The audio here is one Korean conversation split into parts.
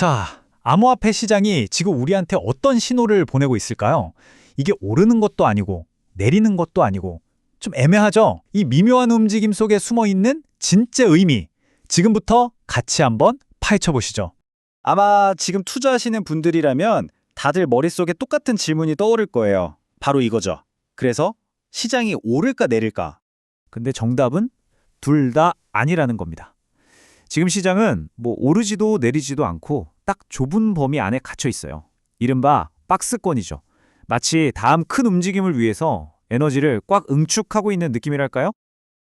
자, 암호화폐 시장이 지금 우리한테 어떤 신호를 보내고 있을까요? 이게 오르는 것도 아니고 내리는 것도 아니고 좀 애매하죠? 이 미묘한 움직임 속에 숨어 있는 진짜 의미. 지금부터 같이 한번 파헤쳐 보시죠. 아마 지금 투자하시는 분들이라면 다들 머릿속에 똑같은 질문이 떠오를 거예요. 바로 이거죠. 그래서 시장이 오를까 내릴까? 근데 정답은 둘 다 아니라는 겁니다. 지금 시장은 오르지도 내리지도 않고 딱 좁은 범위 안에 갇혀 있어요. 이른바 박스권이죠. 마치 다음 큰 움직임을 위해서 에너지를 꽉 응축하고 있는 느낌이랄까요?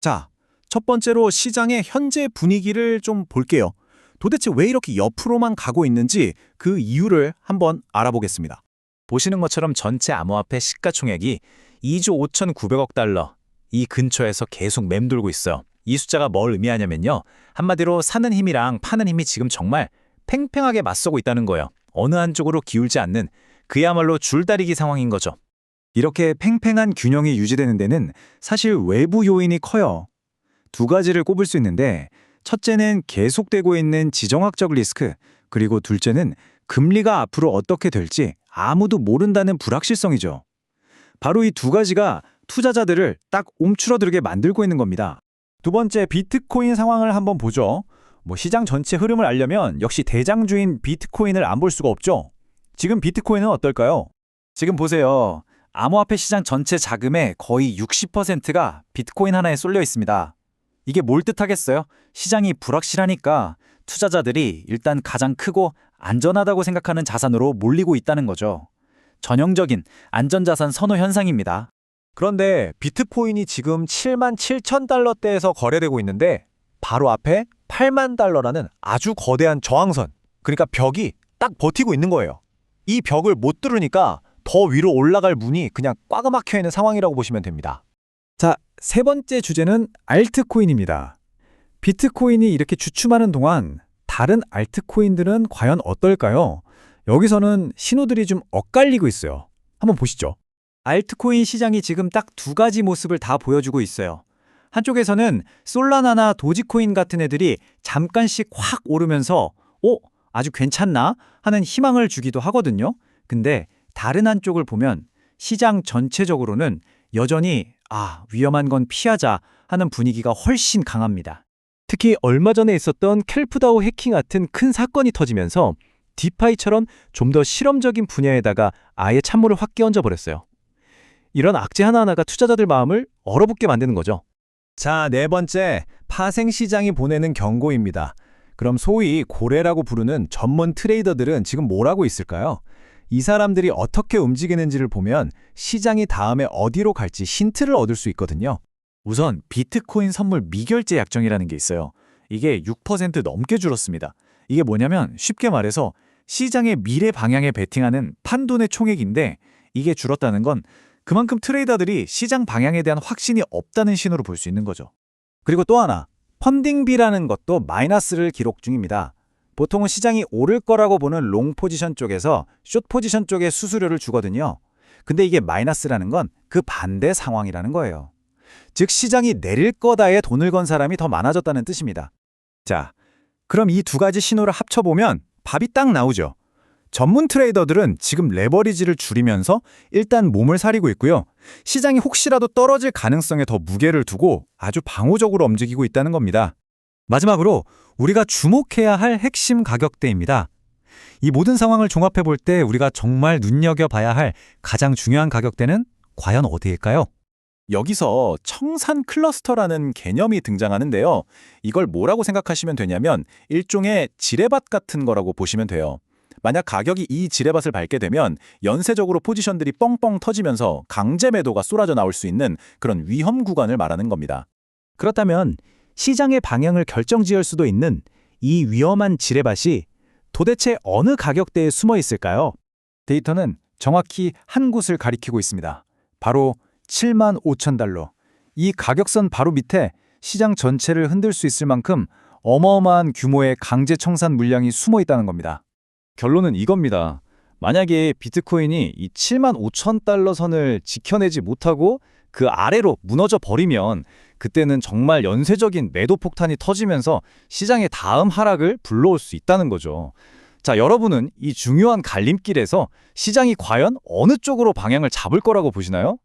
자, 첫 번째로 시장의 현재 분위기를 좀 볼게요. 도대체 왜 이렇게 옆으로만 가고 있는지 그 이유를 한번 알아보겠습니다. 보시는 것처럼 전체 암호화폐 시가총액이 2조 5,900억 달러, 이 근처에서 계속 맴돌고 있어요. 이 숫자가 뭘 의미하냐면요. 한마디로 사는 힘이랑 파는 힘이 지금 정말 팽팽하게 맞서고 있다는 거예요. 어느 한쪽으로 기울지 않는 그야말로 줄다리기 상황인 거죠. 이렇게 팽팽한 균형이 유지되는 데는 사실 외부 요인이 커요. 두 가지를 꼽을 수 있는데 첫째는 계속되고 있는 지정학적 리스크, 그리고 둘째는 금리가 앞으로 어떻게 될지 아무도 모른다는 불확실성이죠. 바로 이 두 가지가 투자자들을 딱 움츠러들게 만들고 있는 겁니다. 두 번째, 비트코인 상황을 한번 보죠. 시장 전체 흐름을 알려면 역시 대장주인 비트코인을 안 볼 수가 없죠. 지금 비트코인은 어떨까요? 지금 보세요. 암호화폐 시장 전체 자금의 거의 60%가 비트코인 하나에 쏠려 있습니다. 이게 뭘 뜻하겠어요? 시장이 불확실하니까 투자자들이 일단 가장 크고 안전하다고 생각하는 자산으로 몰리고 있다는 거죠. 전형적인 안전자산 선호 현상입니다. 그런데 비트코인이 지금 7만 7천 달러대에서 거래되고 있는데 바로 앞에 8만 달러라는 아주 거대한 저항선, 그러니까 벽이 딱 버티고 있는 거예요. 이 벽을 못 뚫으니까 더 위로 올라갈 문이 그냥 꽉 막혀 있는 상황이라고 보시면 됩니다. 자, 세 번째 주제는 알트코인입니다. 비트코인이 이렇게 주춤하는 동안 다른 알트코인들은 과연 어떨까요? 여기서는 신호들이 좀 엇갈리고 있어요. 한번 보시죠. 알트코인 시장이 지금 딱 두 가지 모습을 다 보여주고 있어요. 한쪽에서는 솔라나나 도지코인 같은 애들이 잠깐씩 확 오르면서 아주 괜찮나? 하는 희망을 주기도 하거든요. 근데 다른 한쪽을 보면 시장 전체적으로는 여전히 위험한 건 피하자 하는 분위기가 훨씬 강합니다. 특히 얼마 전에 있었던 캘프다오 해킹 같은 큰 사건이 터지면서 디파이처럼 좀 더 실험적인 분야에다가 아예 찬물을 확 끼얹어 버렸어요. 이런 악재 하나하나가 투자자들 마음을 얼어붙게 만드는 거죠. 자, 네 번째, 파생시장이 보내는 경고입니다. 그럼 소위 고래라고 부르는 전문 트레이더들은 지금 뭘 하고 있을까요? 이 사람들이 어떻게 움직이는지를 보면 시장이 다음에 어디로 갈지 힌트를 얻을 수 있거든요. 우선 비트코인 선물 미결제 약정이라는 게 있어요. 이게 6% 넘게 줄었습니다. 이게 뭐냐면 쉽게 말해서 시장의 미래 방향에 베팅하는 판돈의 총액인데 이게 줄었다는 건 그만큼 트레이더들이 시장 방향에 대한 확신이 없다는 신호로 볼 수 있는 거죠. 그리고 또 하나, 펀딩비라는 것도 마이너스를 기록 중입니다. 보통은 시장이 오를 거라고 보는 롱 포지션 쪽에서 숏 포지션 쪽에 수수료를 주거든요. 근데 이게 마이너스라는 건 그 반대 상황이라는 거예요. 즉 시장이 내릴 거다에 돈을 건 사람이 더 많아졌다는 뜻입니다. 자, 그럼 이 두 가지 신호를 합쳐보면 답이 딱 나오죠. 전문 트레이더들은 지금 레버리지를 줄이면서 일단 몸을 사리고 있고요. 시장이 혹시라도 떨어질 가능성에 더 무게를 두고 아주 방어적으로 움직이고 있다는 겁니다. 마지막으로 우리가 주목해야 할 핵심 가격대입니다. 이 모든 상황을 종합해 볼 때 우리가 정말 눈여겨봐야 할 가장 중요한 가격대는 과연 어디일까요? 여기서 청산 클러스터라는 개념이 등장하는데요. 이걸 뭐라고 생각하시면 되냐면 일종의 지뢰밭 같은 거라고 보시면 돼요. 만약 가격이 이 지뢰밭을 밟게 되면 연쇄적으로 포지션들이 뻥뻥 터지면서 강제 매도가 쏟아져 나올 수 있는 그런 위험 구간을 말하는 겁니다. 그렇다면 시장의 방향을 결정지을 수도 있는 이 위험한 지뢰밭이 도대체 어느 가격대에 숨어 있을까요? 데이터는 정확히 한 곳을 가리키고 있습니다. 바로 7만 5천 달러. 이 가격선 바로 밑에 시장 전체를 흔들 수 있을 만큼 어마어마한 규모의 강제 청산 물량이 숨어 있다는 겁니다. 결론은 이겁니다. 만약에 비트코인이 이 7만 5천 달러 선을 지켜내지 못하고 그 아래로 무너져 버리면 그때는 정말 연쇄적인 매도 폭탄이 터지면서 시장의 다음 하락을 불러올 수 있다는 거죠. 자, 여러분은 이 중요한 갈림길에서 시장이 과연 어느 쪽으로 방향을 잡을 거라고 보시나요?